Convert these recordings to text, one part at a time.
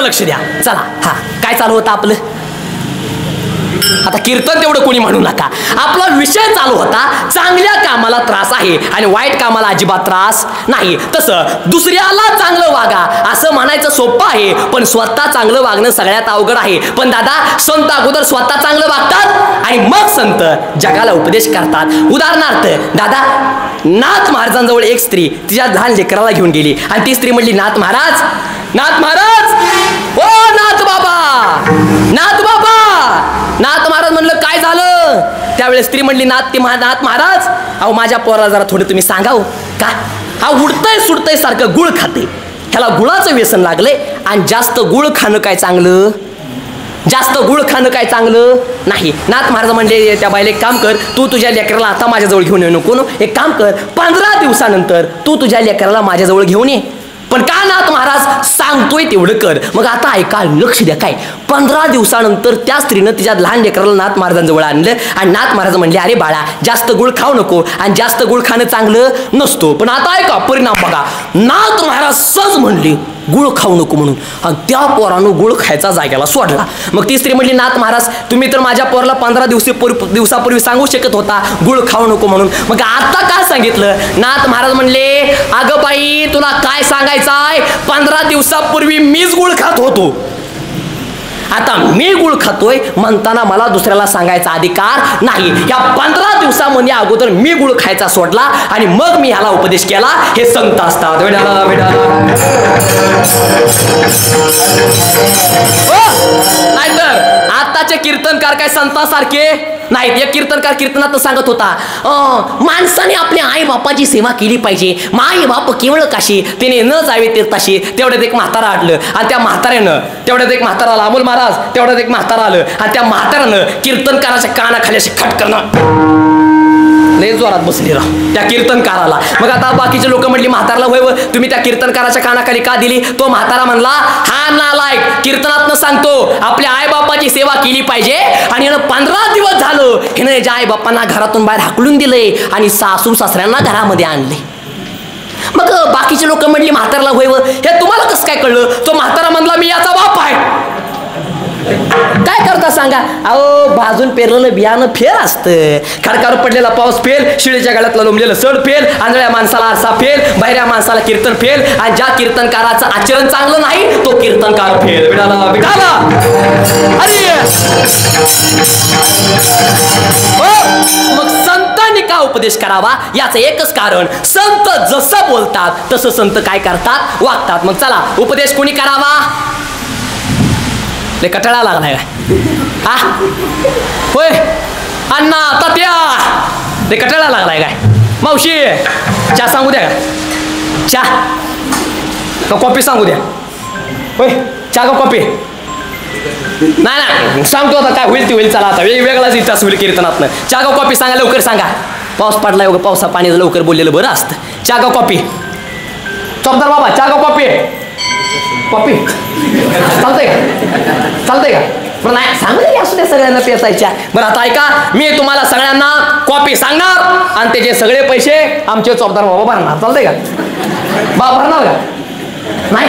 लक्ष द्या. चला हा काय चालू होतं आपलं. आता कीर्तन तेवढं कोणी म्हणू नका. आपला विषय चालू होता चांगल्या कामाला त्रास आहे आणि वाईट कामाला अजिबात त्रास नाही. तसं दुसऱ्याला चांगलं वागा असं म्हणायचं सोपं आहे, पण स्वतः चांगलं वागणं सगळ्यात अवघड आहे. पण दादा संत अगोदर स्वतः चांगलं वागतात आणि मग संत जगाला उपदेश करतात. उदाहरणार्थ दादा नाथ महाराजांजवळ एक स्त्री तिच्या लहान लेकराला घेऊन गेली आणि ती स्त्री म्हणली नाथ महाराज नाथ महाराज ओ नाथ बाबा नाथ बाबा. नाथ महाराज म्हणलं काय झालं. त्यावेळेस स्त्री म्हणली नाथ महाराज अहो माझ्या पोराला जरा थोडं तुम्ही सांगाव का. हा उडतंय सुडतंय सारखं गुळ खाते, ह्याला गुळाचं व्यसन लागलंय आणि जास्त गुळ खाणं काय चांगलं जास्त गुळ खाणं काय चांगलं नाही. नाथ महाराज म्हणले त्या बाईला एक काम कर, तू तुझ्या लेकराला आता माझ्याजवळ घेऊन येऊ नको. एक काम कर 15 दिवसानंतर तू तुझ्या लेकराला माझ्याजवळ घेऊन ये. पण का नाथ महाराज सांगतोय तेवढं कर. मग आता ऐका लक्ष द्या काय 15 दिवसानंतर त्या स्त्रीनं तिच्या लहान लेकराला नाथ महाराजांजवळ आणलं आणि नाथ महाराज म्हणले अरे बाळा जास्त गुळ खाऊ नको आणि जास्त गुळ खाणं चांगलं नसतो. पण आता ऐका परिणाम बघा. नाथ महाराज सहज म्हणले गुळ खाऊ नको म्हणून आणि त्या पोरानं गुळ खायचा जाग्याला सोडला. मग ती स्त्री म्हणली नाथ महाराज तुम्ही तर माझ्या पोराला 15 दिवसापूर्वी सांगू शकत होता गुळ खाऊ नको म्हणून, मग आता काय सांगितलं. नाथ महाराज म्हणले अगं बाई तुला काय सांगायचंय, 15 दिवसापूर्वी मीच गुळ खात होतो, आता मी गुळ खातोय म्हणताना मला दुसऱ्याला सांगायचा अधिकार नाही. या 15 दिवसामध्ये अगोदर मी गुळ खायचा सोडला आणि मग मी ह्याला उपदेश केला. हे संत असतात. नाहीतर आताचे कीर्तनकार काय संतांसारखे नाहीत. एक कीर्तनकार कीर्तनात सांगत होता माणसाने आपल्या आई बापाची सेवा केली पाहिजे. माई बाप केवळ काशी त्याने न जावे तीर्थाशी. तेवढ्यात एक म्हातारा आडलं आणि त्या म्हाताऱ्यानं तेवढ्यात एक म्हातारा आला अमोल महाराज तेवढ्यात एक म्हातारा आलं आणि त्या म्हाताऱ्यानं कीर्तनकाराच्या कानाखाली असे खटकरणं लय जोरात बसली राव त्या कीर्तनकाराला. मग आता बाकीचे लोक म्हणली म्हाताराला होय तुम्ही त्या कीर्तनकाराच्या कानाखाली का दिली. तो म्हातारा म्हणला हा नालायक कीर्तनातनं सांगतो आपल्या आई बापाची सेवा केली पाहिजे आणि यानं 15 दिवस झालं हिनं याच्या आई बापांना घरातून बाहेर हाकलून दिलंय आणि सासू सासऱ्यांना घरामध्ये आणले. मग बाकीचे लोक म्हणली म्हाताराला होय हे तुम्हाला कसं काय कळलं. तो म्हातारा म्हणला मी याचा बाप आहे. काय करता सांगा. अहो भाजून पेरलेलं बियाणं फेल असतं. खडकावर पडलेला पाऊस फेल, शिळीच्या गळ्यातला लोंबलेलं सड फेल, आंधळ्या माणसाला आरसा फेल, बहिऱ्या माणसाला कीर्तन फेल आणि ज्या कीर्तनकाराचं आचरण चांगलं नाही तो कीर्तनकार फेल. बिडाला अरे मग संतांनी का उपदेश करावा याचं एकच कारण संत जसं बोलतात तसं संत काय करतात वागतात. मग चला उपदेश कोणी करावा. ले कटाळा लागलाय काय हा होय अण्णा तात्या ले कटाळा लागलाय काय. मावशी चहा सांगू द्या का चहा का कॉफी सांगू द्या होय चहा का कॉफी नाही सांगतो आता काय होईल ते होईल. चला आता वेगवेगळाच इतिहास होईल कीर्तनातनं. चहा का कॉफी सांगा लवकर सांगा. पाऊस पडलाय वगैरे पावसा पाणी लवकर बोललेलं बरं असतं. चहा का कॉफी चौकदार बाबा चहा का कॉफी कॉफी चालतंय का चालतंय का पण नाही सांगू दे असू द्या सगळ्यांना पेचायच्या. बरं आता ऐका मी तुम्हाला सगळ्यांना कॉफी सांगणार आणि त्याचे सगळे पैसे आमचे चौकदार बाबा भरणार. चालतंय का बाबा भरणार का नाही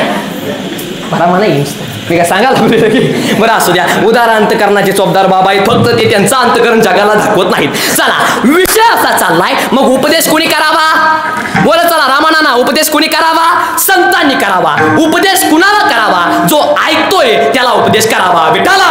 भरा म्हणा येईल मी काय सांगायला लागले की बरं असू द्या. उदार अंतकरणाचे चोपदार बाबा आहेत फक्त ते त्यांचं अंतकरण जगाला दाखवत नाहीत. चला विषय असा चाललाय मग उपदेश कोणी करावा बोला. चला रामानाना उपदेश कोणी करावा संतांनी करावा. उपदेश कुणाला करावा जो ऐकतोय त्याला उपदेश करावा. विठाला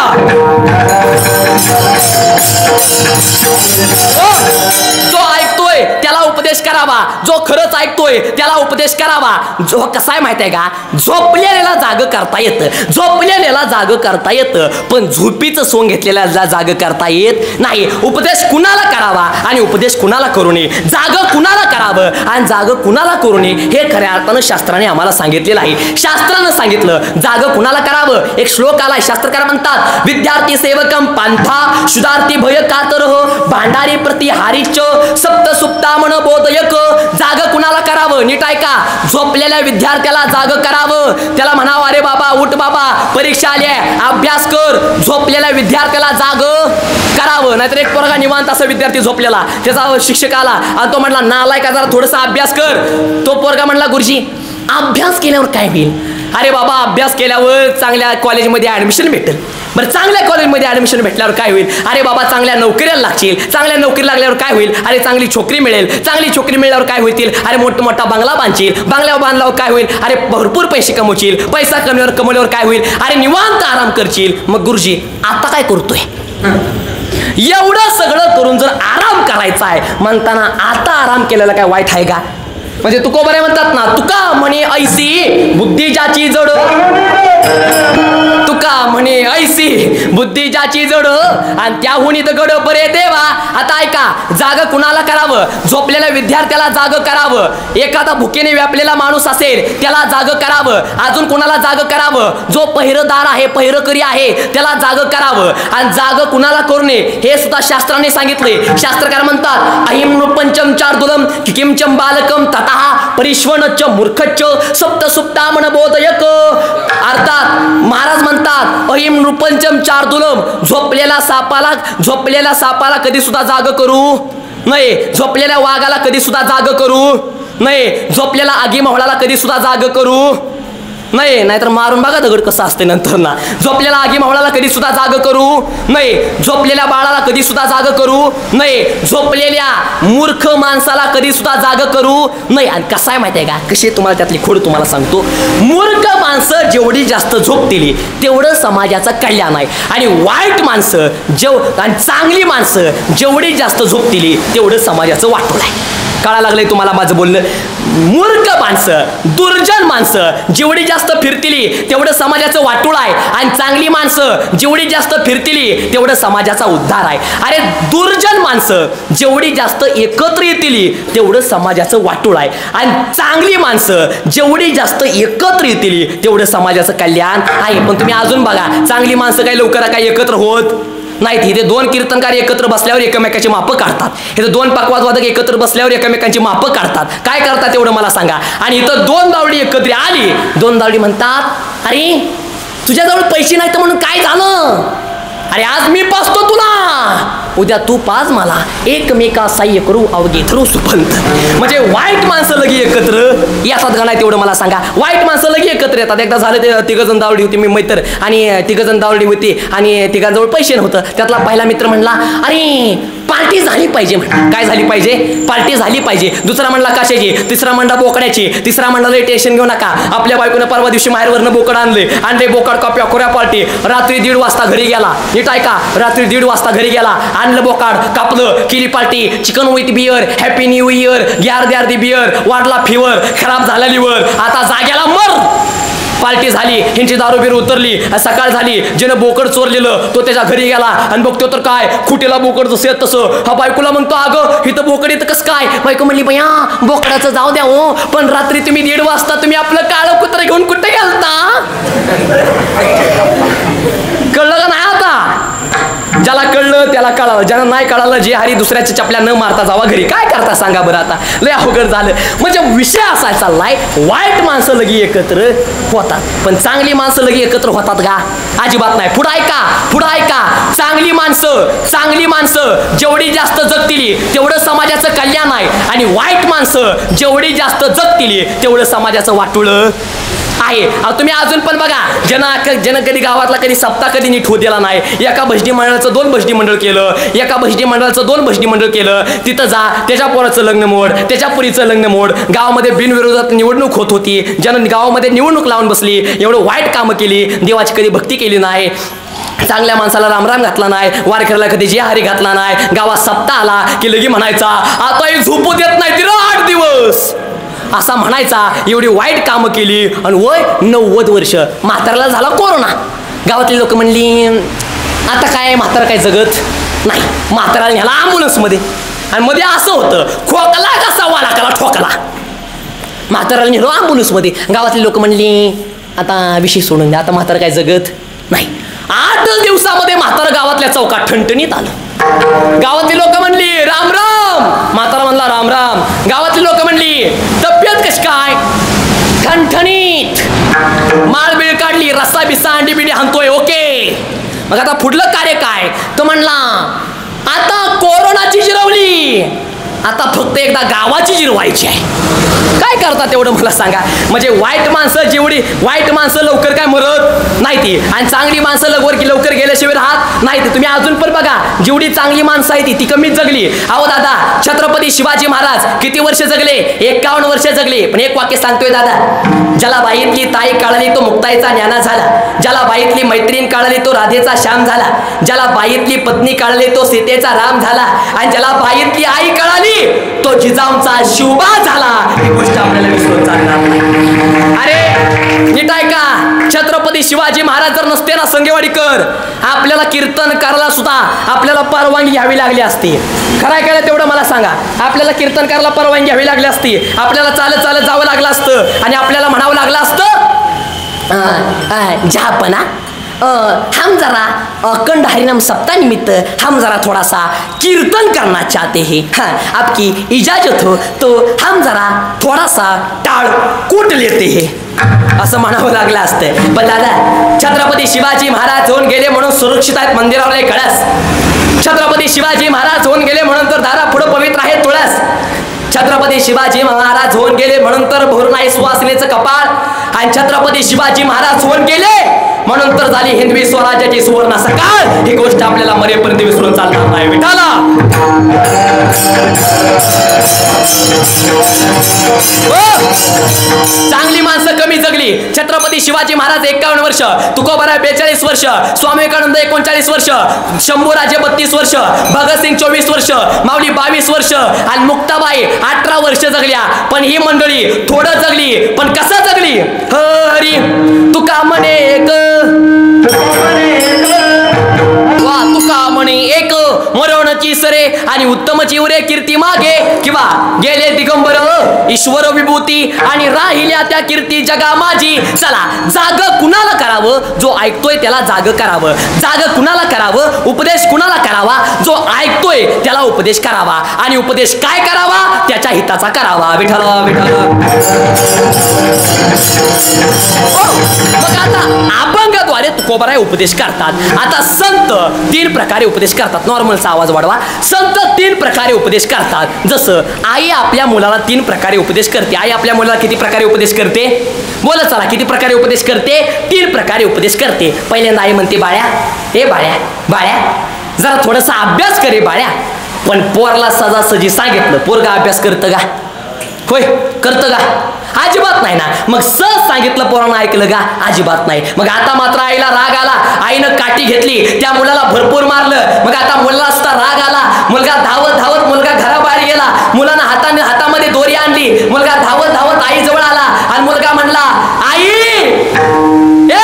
जो ऐकतोय त्याला उपदेश करावा. जो खरंच ऐकतोय त्याला उपदेश करावा. जो कसा आहे माहिती आहे का झोपलेल्याला जाग करता येतं झोपलेल्याला जाग करता येतं पण झोपीचं सोंग घेतलेल्याला जाग करता येत नाही. उपदेश कुणाला करावा आणि उपदेश कुणाला करू नये. जाग कुणाला करावं आणि जाग कुणाला करू नये हे खऱ्या अर्थानं शास्त्राने आम्हाला सांगितलेलं आहे. शास्त्रानं सांगितलं जाग कुणाला करावं. एक श्लोक आलाय शास्त्रकार म्हणतात विद्यार्थी सेवकम पांथा शुदार्थी भय कातरह भांडारी प्रति हारिच सप्त सुप्ता मन बोधयक. जाग कुणाला करावं नीट ऐका. झोपलेल्या विद्यार्थ्याला जाग करावं. त्याला म्हणावं अरे बाबा उठ बाबा परीक्षा आली आहे अभ्यास कर. झोपलेल्या विद्यार्थ्याला जाग करावं. नाहीतर एक पोरगा निवांत असा विद्यार्थी झोपलेला त्याचा शिक्षक आला आणि तो म्हटला नालायका जरा थोडासा अभ्यास कर. तो पोरगा म्हणला गुरुजी अभ्यास केल्यावर काय होईल अरे बाबा अभ्यास केल्यावर चांगल्या कॉलेजमध्ये ॲडमिशन भेटेल. बरं चांगल्या कॉलेजमध्ये ॲडमिशन भेटल्यावर काय होईल? अरे बाबा चांगल्या नोकरीला लागशील. चांगल्या नोकरी लागल्यावर काय होईल? अरे चांगली छोकरी मिळेल. चांगली छोकरी मिळाल्यावर काय होतील? अरे मोठा बंगला बांधशील. बंगल्यावर बांधल्यावर काय होईल? अरे भरपूर पैसे कमवशील. पैसा कमवल्यावर काय होईल? अरे निवांत आराम करशील. मग गुरुजी आता काय करतोय? एवढं सगळं करून जर आराम करायचा आहे म्हणताना आता आराम केलेला काय वाईट आहे का? म्हणजे तुकोबरे म्हणतात ना, तुका म्हणे ऐसी बुद्धी ज्याची जड, तुका म्हणे ऐसी बुद्धी ज्याची जड आणि त्याहून दगड बरे देवा. आता ऐका, जाग कुणाला करावं? झोपलेल्या विद्यार्थ्याला जाग करावं. एखादा भुकेने व्यापलेला माणूस असेल त्याला जाग करावं. अजून कुणाला जाग करावं? जो पहिरदार आहे, पहिरकरी आहे त्याला जाग करावं. आणि जाग कुणाला करणे हे सुद्धा शास्त्राने सांगितले. शास्त्रकार म्हणतात अहिम पंचम चार्दुलम किमचम बालकम ततः परिश्वनच मूर्खच सप्त सुप्तामन बोधयक. अर्थात महाराज म्हणतात अहिम नृपंचम चार्दुलम, झोपलेल्या सापाला कधी सुद्धा जाग करू नये. झोपलेल्या वाघाला कधी सुद्धा जाग करू नये. झोपलेल्या आगीमावळाला कधी सुद्धा जाग करू नाही, नाहीतर मारून बघा दगड कसं असते नंतर ना. झोपलेल्या आगीमावळाला कधी सुद्धा जाग करू नये. झोपलेल्या बाळाला कधी सुद्धा जाग करू नये. झोपलेल्या मूर्ख माणसाला कधी सुद्धा जाग करू नये. आणि कसं आहे माहिती आहे का, कशी तुम्हाला त्यातली खोड तुम्हाला सांगतो. मूर्ख माणसं जेवढी जास्त झोपतील तेवढं समाजाचं कल्याण आहे. आणि वाईट माणसं आणि चांगली माणसं जेवढी जास्त झोपतील तेवढं समाजाचं वाटोळ आहे. कळा लागलंय तुम्हाला माझं बोलणं? मूर्ख माणसं, दुर्जन माणसं जेवढी जास्त फिरतील तेवढं समाजाचं वाटोळ आहे. आणि चांगली माणसं जेवढी जास्त फिरतील तेवढं समाजाचा उद्धार आहे. अरे दुर्जन माणसं जेवढी जास्त एकत्र येतील तेवढं समाजाचं वाटोळ आहे. आणि चांगली माणसं जेवढी जास्त एकत्र येतील तेवढं समाजाचं कल्याण आहे. पण तुम्ही अजून बघा, चांगली माणसं काही लवकर काही एकत्र होत नाहीत. इथे दोन कीर्तनकार एकत्र बसल्यावर एकमेकांची मापं काढतात. इथं दोन पकवाजवादक एकत्र बसल्यावर एकमेकांची मापं काढतात. काय करतात एवढं मला सांगा? आणि इथं दोन दावडी एकत्र आली, दोन दावडी म्हणतात अरे तुझ्याजवळ पैसे नाहीत म्हणून काय झालं? अरे आज मी पाचतो तुला, उद्या तू पाच मला, एकमेका साह्य करू अवघे धरू सुपंत. म्हणजे वाईट माणसं लगी एकत्र येतात का नाही तेवढं मला सांगा. वाईट माणसं लगी एकत्र येतात. एकदा झालं ते तिघजण दावडी होती, मी मैत्र आणि तिघजण दावडी होती आणि तिघांजवळ पैसे नव्हतं. त्यातला पहिला मित्र म्हणला अरे पार्टी झाली पाहिजे. काय झाली पाहिजे? पार्टी झाली पाहिजे. दुसरा म्हणला कशाची? तिसरा म्हणला बोकड्याची. तिसरा म्हणला लय टेन्शन घेऊ नका, आपल्या बायकोनं परवा दिवशी माहेरवरनं बोकड आणले बोकड कॉप्या खोऱ्या पार्टी. रात्री 1:30 वाजता घरी गेला. नीट ऐका, रात्री 1:30 वाजता घरी गेला, आणलं बोकाड, कापलं, केली party. Chicken with beer, happy new year, ग्यार द्यार दी बियर, वाढला फिवर, खराब झाला लिव्हर, आता जाग्याला मर. पार्टी झाली, ह्यांची दारू बिरू उतरली, सकाळ झाली. ज्यानं बोकड चोरलेलं तो त्याच्या घरी गेला आणि बघतो तर काय, खुटीला बोकड जसं तसं. हा बायकोला म्हणतो अगं इथं बोकड येतं कसं काय? बायको म्हणली बया बोकडाचं जाऊ द्या हो, पण रात्री तुम्ही 1:30 वाजता तुम्ही आपलं काळं कुत्रं घेऊन कुठे गेलता? कळलं का नाही? आता ज्याला कळलं त्याला कळालं, ज्याला नाही कळालं जे हरी दुसऱ्याच्या चपल्या न मारता जावा घरी. काय करता सांगा बरं? आता लय अवघड झालं. म्हणजे विषय असा चाललाय, वाईट माणसं लगी एकत्र होतात पण चांगली माणसं लगी एकत्र होतात का? अजिबात नाही. पुढं ऐका, चांगली माणसं जेवढी जास्त जगतील तेवढं समाजाचं कल्याण आहे. आणि वाईट माणसं जेवढी जास्त जगतील तेवढं समाजाचं वाटोळ आहे. तुम्ही अजून पण बघा, ज्यानं कधी गावातला कधी सप्ताह कधी नीट होऊ दिला नाही. एका भजनी मंडळाचं 2 भजनी मंडळ केलं, एका भजनी मंडळाचं 2 भजनी मंडळ केलं. तिथं जा, त्याच्या पोराचं लग्न मोड, त्याच्या पुरीचं लग्न मोड. गावामध्ये बिनविरोधात निवडणूक होत होती, ज्यानं गावामध्ये निवडणूक लावून बसली, एवढं वाईट कामं केली, देवाची कधी भक्ती केली नाही, चांगल्या माणसाला रामराम घातला नाही, वारकऱ्याला कधी जे हरी घातला नाही. गावात सप्ताह आला की लगी म्हणायचा आता झोपू देत नाही तिला 8 दिवस असा म्हणायचा. एवढी वाईट कामं केली आणि वय 90 वर्ष. म्हाताऱ्याला झाला कोरोना. गावातली लोक म्हणली आता काय म्हातारा काय जगत नाही. म्हाताऱ्याला न्याला ॲम्ब्युलन्समध्ये आणि मध्ये असं होतं खोकला कसा वालाकाला ठोकला. म्हाताऱ्याला नेलो ॲम्ब्युलन्समध्ये. गावातली लोक म्हणली आता विषय सोडून द्या, आता म्हातारा काय जगत नाही. 8 दिवसामध्ये म्हातारा गावातल्या चौकात ठणठणीत आलं. गावातली लोक म्हणली राम राम. म्हातारा म्हणला राम राम. गावातली लोक म्हणली तब्येत कशी काय? ठणठणीत. माळबिळ काढली, रस्सा बिस्सा अंडी बिडी हाणतोय. ओके, मग आता पुढलं कार्य काय? तो म्हणला आता कोरोनाची जिरवली, आता फक्त एकदा गावाची जिरवायची आहे. काय करतात तेवढं मला सांगा. म्हणजे वाईट माणसं लवकर काय मरत नाही ती, आणि चांगली माणसं लवकर गेल्याशिवाय राहत नाही ती. तुम्ही अजून पण बघा, जेवढी चांगली माणसं आहे ती कमीच जगली. अहो दादा, छत्रपती शिवाजी महाराज किती वर्ष जगले? 51 वर्ष जगले. पण एक वाक्य सांगतोय दादा, ज्याला बाईतली ताई कळली तो मुक्ताईचा ज्ञाना झाला, ज्याला बाईतली मैत्रीण कळली तो राधेचा श्याम झाला, ज्याला बाईतली पत्नी कळली तो सीतेचा राम झाला, आणि ज्याला बाईतली आई कळली तो जिजाऊंचा शिवबा झाला. ही गोष्ट आपल्याला विसरून चालणार नाही. अरे नीट ऐका, छत्रपती शिवाजी महाराज जर नसते ना संगेवाडीकर, आपल्याला कीर्तन करायला सुद्धा आपल्याला परवानगी घ्यावी लागली असती. खरंय काय तेवढं मला सांगा. आपल्याला कीर्तन करायला परवानगी घ्यावी लागली असती, आपल्याला चालत चालत जावं लागलं असतं, आणि आपल्याला म्हणावं लागलं असतं, जहापना हम जरा अखंड हरिनाम सप्ताह निमित्त हम जरा थोड़ा सा कीर्तन करना चाहते हैं, हाँ आपकी इजाजत हो तो हम जरा थोड़ा सा टाळ कूट लेते हैं, असं म्हणावं लागलं असतं. पण दादा, छत्रपती शिवाजी महाराज होऊन गेले म्हणून सुरक्षित आहेत मंदिरावर कळस. छत्रपती शिवाजी महाराज होऊन गेले म्हणून तर दारा पुढे पवित्र आहे तुळस. छत्रपती शिवाजी महाराज होऊन गेले म्हणून तर भरून आहे सुवासनेचं कपाळ, आणि छत्रपती शिवाजी महाराज होऊन गेले म्हणून तर झाली हिंदवी स्वराज्याची सुवर्ण सकाळ. ही गोष्ट आपल्याला मरेपर्यंत विसरून चालणार नाही. विठाला चांगली माणसं कमी जगली. छत्रपती शिवाजी महाराज 51 वर्ष, तुकोबाराय 42 वर्ष, स्वामी विवेकानंद 39 वर्ष, शंभूराजे 32 वर्ष, भगतसिंग 24 वर्ष, माऊली 22 वर्ष, आणि मुक्ताबाई 18 वर्ष जगल्या. पण ही मंडळी थोडं जगली, पण कसं जगली? हरी तुका म्हणे एक, तुका म्हणे एक मरणची सरे, आणि उत्तमची उरे कीर्ती मागे, किंवा गेले दिगंबर ईश्वर विभूती, आणि राहिल्या त्या कीर्ती जगा माझी. चला, जाग कुणाला करावं? जो ऐकतोय त्याला जाग करावं. जाग कुणाला करावं? उपदेश कुणाला करावा? जो ऐकतोय त्याला उपदेश करावा, आणि उपदेश काय करावा? त्याच्या हिताचा करावा. विठ्ठल विठ्ठल. मग आता अभंगाद्वारे तुकोबाराय उपदेश करतात. आता संत 3 प्रकारे उपदेश करतात. नॉर्मलचा आवाज वाढवा. संत 3 प्रकारे उपदेश करतात. जसं आई आपल्या मुलाला 3 प्रकारे उपदेश करते. आई आपल्या मुलाला किती प्रकारे उपदेश करते? बोला चला, किती प्रकारे उपदेश करते? 3 प्रकारे उपदेश करते. पहिल्यांदा आई म्हणते, बाळ्या, ए बाळ्या जरा थोडासा अभ्यास करे बाळ्या. पण पोरला सजासजी सांगितलं, पोरगा अभ्यास करतं का? होय, करतं का? अजिबात नाही ना. मग सहज सांगितलं पोरानं ऐकलं का? अजिबात नाही. मग आता मात्र आईला राग आला. आईनं काठी घेतली, त्या मुलाला भरपूर मारलं. मग आता मुलाला सुद्धा राग आला. मुलगा धावत मुलगा घराबाहेर गेला. मुलानं हातामध्ये दोरी आणली. मुलगा धावत आई जवळ आला, आणि मुलगा म्हणला, आई, ए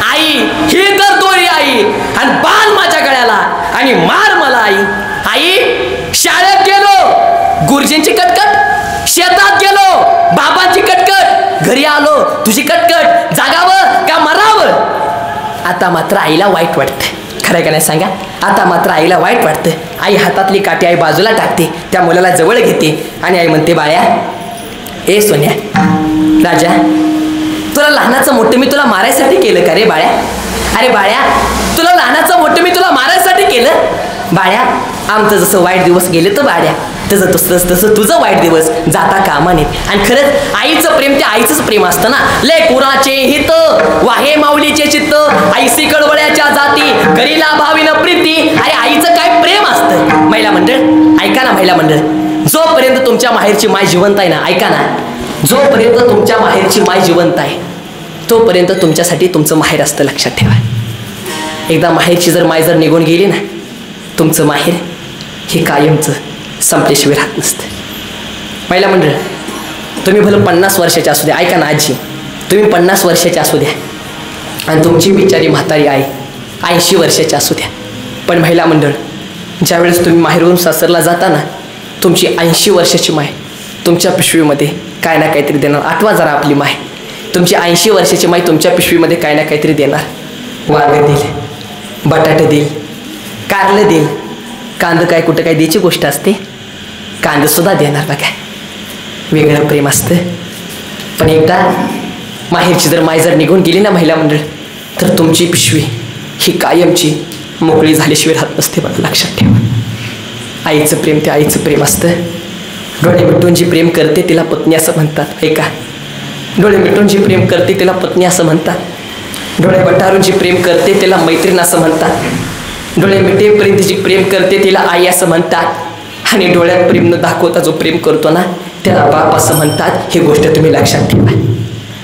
आई, ही तर दोरी आई, आणि बाण माझ्या गळ्याला, आणि मार मला आई. शाळेत गेलो, गुरुजींची कटकट. शेतात गेलो, बाबांची कटकट. घरी आलो, तुझी कटकट. जागावं का मरावं? आता मात्र आईला वाईट वाटतं. खरं का नाही सांगा? आता मात्र आईला वाईट वाटतं. आई हातातली काठी आई बाजूला टाकते, त्या मुलाला जवळ घेते, आणि आई म्हणते, बाळ्या, ए सोन्या, राजा, तुला लहानाचं मोठं मी तुला मारायसाठी केलं का रे बाळ्या? अरे बाळ्या, तुला लहानाचं मोठं मी तुला मारायसाठी केलं? बाळ्या, आमचं जसं वाईट दिवस गेले तर बाळ्या, तसं तुझं वाईट दिवस जाता कामा नये. आणि खरंच आईचं प्रेम ते आईचंच प्रेम असतं ना. ले कुणाचे हित वाहे माऊलीचे चित्त, आईसी कळवळ्याच्या जाती करीला भावीन प्रीती. अरे आईचं काय प्रेम असतं. महिला मंडळ ऐका ना, महिला मंडळ, जोपर्यंत तुमच्या माहेरची माय जिवंत आहे ना, ऐका ना, जोपर्यंत तुमच्या माहेरची माय जिवंत आहे तोपर्यंत तुमच्यासाठी तुमचं माहेर असतं. लक्षात ठेवा. एकदा माहेरची माय जर निघून गेली ना, तुमचं माहेर हे कायमचं संपल्याशिवाय राहत नसतं. महिला मंडळ, तुम्ही भलं 50 वर्षाच्या असू द्या. ऐका ना आजी, तुम्ही 50 वर्षाच्या असू द्या, आणि तुमची बिचारी म्हातारी आई 80 वर्षाची असू द्या. पण महिला मंडळ, ज्यावेळेस तुम्ही माहेरून सासरला जाता ना, तुमची 80 वर्षाची माय तुमच्या पिशवीमध्ये काय ना काहीतरी देणार. आठवा जरा आपली माय, तुमची 80 वर्षाची माय तुमच्या पिशवीमध्ये काय ना काहीतरी देणार. वांगं देईल, बटाटे देईल, कारलं देईल. कांदा काय कुठं काय द्यायची गोष्ट असते? कांदा सुद्धा देणार बघा. वेगळं प्रेम असतं. पण एकदा माहेरची माय निघून गेली ना महिला मंडळ, तर तुमची पिशवी ही कायमची मोकळी झाल्याशिवाय राहत नसते. मला लक्षात ठेवा. आईचं प्रेम ते आईचं प्रेम असतं. डोळे मिटून जी प्रेम करते तिला पत्नी असं म्हणतात. ऐका, डोळे मिटून जी प्रेम करते तिला पत्नी असं म्हणतात. डोळे वटारून जी प्रेम करते तिला मैत्रीण असं म्हणतात. डोळे मिटेपर्यंत जी प्रेम करते तिला आई असं म्हणतात. आणि डोळ्यात प्रेम न दाखवता जो प्रेम करतो ना त्याला बाप असं म्हणतात. ही गोष्ट तुम्ही लक्षात ठेवा.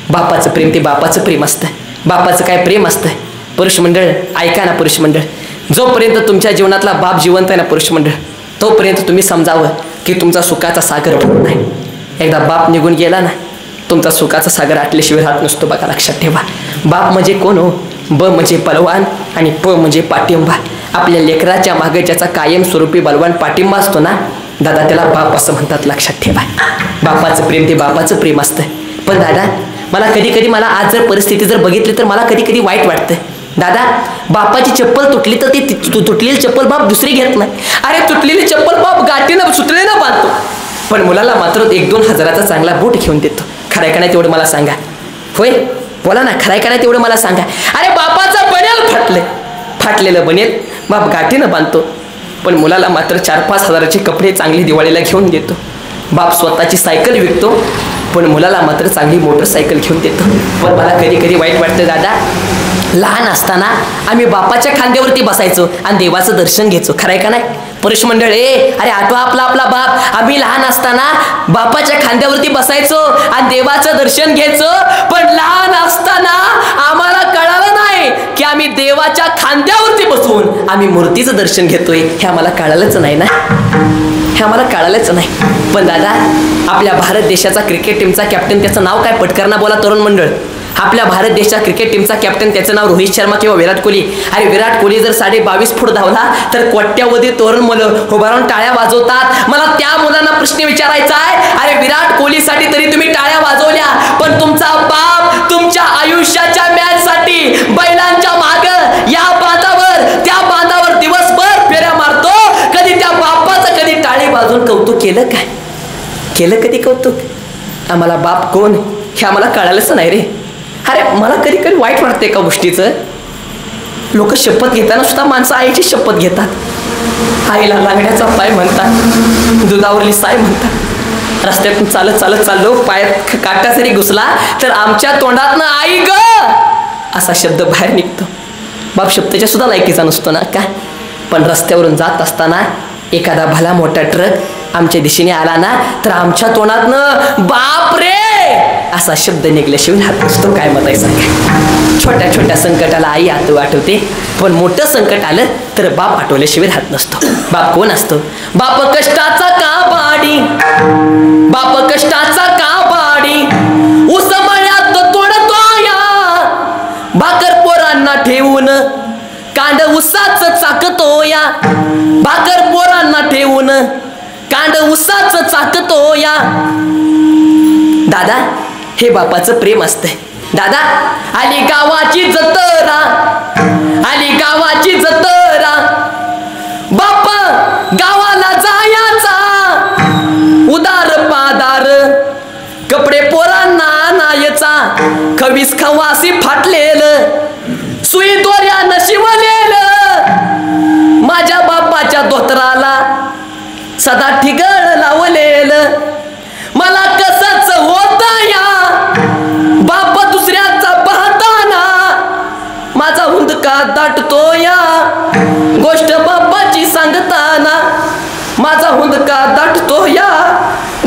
बापाचं प्रेम ते बापाचं प्रेम असतं. बापाचं काय प्रेम असतं. पुरुष मंडळ ऐका ना, पुरुष मंडळ, जोपर्यंत तुमच्या जीवनातला बाप जिवंत आहे ना पुरुष मंडळ, तोपर्यंत तुम्ही समजावं की तुमचा सुखाचा सागर भरून नाही. एकदा बाप निघून गेला ना तुमचा सुखाचा सागर आटल्याशिवाय राहत नसतो. बघा, लक्षात ठेवा. बाप म्हणजे कोण हो? ब म्हणजे बलवान आणि प म्हणजे पाठिंबा. आपल्या लेकराच्या मागे ज्याचा कायमस्वरूपी बलवान पाठिंबा असतो ना दादा, त्याला बाप असं म्हणतात. लक्षात ठेवा. बापाचं प्रेम ते बापाचं प्रेम असतं. पण दादा, मला कधी मला आज जर परिस्थिती जर बघितली तर मला कधी वाईट वाटतं. दादा, बापाची चप्पल तुटली तर ती तुटलेली चप्पल बाप दुसरी घेत नाही. अरे, तुटलेली चप्पल बाप गाठीनं सुटलेनं बांधतो. पण मुलाला मात्र 1-2 हजाराचा चांगला बूट घेऊन देतो. खराय का नाही तेवढं मला सांगा. होय, बोला ना, खराय का नाही तेवढं मला सांगा. अरे, बापाचं बनेल फाटलेलं बनेल बाप गाठीनं बांधतो. पण मुलाला मात्र 4-5 हजाराचे कपडे चांगली दिवाळीला घेऊन देतो. बाप स्वतःची सायकल विकतो पण मुलाला मात्र चांगली मोटरसायकल घेऊन देतो. पण मला कधी वाईट वाटतं दादा, लहान असताना आम्ही बापाच्या खांद्यावरती बसायचो आणि देवाचं दर्शन घ्यायचो. खरंय का नाही पुरुष मंडळ? अरे आठवा आपला बाप. आम्ही लहान असताना बापाच्या खांद्यावरती बसायचो आणि देवाचं दर्शन घ्यायचो. पण लहान असताना आम्हाला कळालं नाही की आम्ही देवाच्या खांद्यावरती बसून आम्ही मूर्तीचं दर्शन घेतोय. हे आम्हाला कळालंच नाही ना, हे आम्हाला कळालंच नाही. पण दादा, आपल्या भारत देशाचा क्रिकेट टीमचा कॅप्टन, त्याचं नाव काय? पटकरना बोला तरुण मंडळ. आपल्या भारत देशाच्या क्रिकेट टीमचा कॅप्टन, त्याचं नाव रोहित शर्मा किंवा विराट कोहली. अरे, विराट कोहली जर 22.5 फूट धावला तर कोट्यावधी तरुण मुलं उभारून टाळ्या वाजवतात. मला त्या मुलांना प्रश्न विचारायचा आहे, अरे विराट कोहलीसाठी तरी तुम्ही टाळ्या वाजवल्या, पण तुमचा बाप तुमच्या आयुष्याच्या मॅच साठी बैलांच्या माग या बांधावर त्या बांधावर दिवसभर फेऱ्या मारतो. कधी त्या बापाचं कधी टाळी वाजवून कौतुक केलं काय? केलं कधी कौतुक? आम्हाला बाप कोण हे आम्हाला कळालंच नाही रे. अरे, मला कधी वाईट वाटते एका गोष्टीचं. लोक शपथ घेताना सुद्धा माणसं आईची शपथ घेतात. आईला लांगड्याचा पाय म्हणतात, दुधावरली साय म्हणतात. रस्त्यातून चालत चाललो, पायात काटा जरी घुसला तर आमच्या तोंडातनं आई ग असा शब्द बाहेर निघतो. बाप शब्दाच्या सुद्धा लायकीचा नसतो ना का? पण रस्त्यावरून जात असताना एखादा भला मोठा ट्रक आमच्या दिशेने आला ना तर आमच्या तोंडातनं बाप रे असा शब्द निघल्याशिवाय हात नसतो. काय मत आहे सांगा? छोट्या संकटाला आई आठवते, पण मोठं संकट आलं तर बाप आठवल्याशिवाय हात नसतो. बाप कोण असतो? बाप कष्टाचा काबाडी, बाप कष्टाचा काबाडी, ऊस मळ्यात तोडतोया, भाकर पोरांना ठेवून कांड उसाच चाकतोया, भाकर पोरांना ठेवून कांड उसाच चाकतोया. दादा, हे बापाचं प्रेम असतंय. दादा, आली गावाची जत्रा, आली गावाची जत्रा, बाप गावाला जायाचा, उदार पादार कपडे पोरांना आणायचा, खवीस खवासी फाटलेलं, सुई दोऱ्यानं शिवलेलं, माझ्या बापाच्या धोतराला सदा ठिगळ लावलेलं. मला कसंच होत या बाप दुसऱ्याचा पाहताना, माझा हुंदका दाटतो या गोष्ट बापाची सांगताना, माझा हुंदका दाटतो या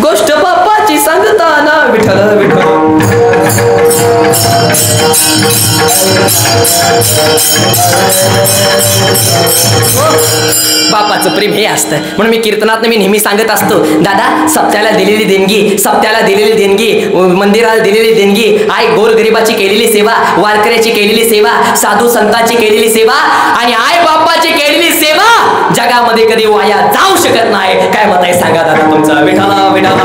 गोष्ट बापाची सांगताना. विठ्ठल विठ्ठल. बापाचं प्रेम हे असतं. म्हणून मी कीर्तनात मी नेहमी सांगत असतो, दादा, सप्त्याला दिलेली देणगी, मंदिराला दिलेली देणगी, आई गोरगरिबाची केलेली सेवा, वारकऱ्याची केलेली सेवा, साधू संतांची केलेली सेवा आणि आई बापाची केलेली सेवा जगामध्ये कधी वाया जाऊ शकत नाही. काय मत आहे सांगा दादा तुमचं? विठाला विठाला.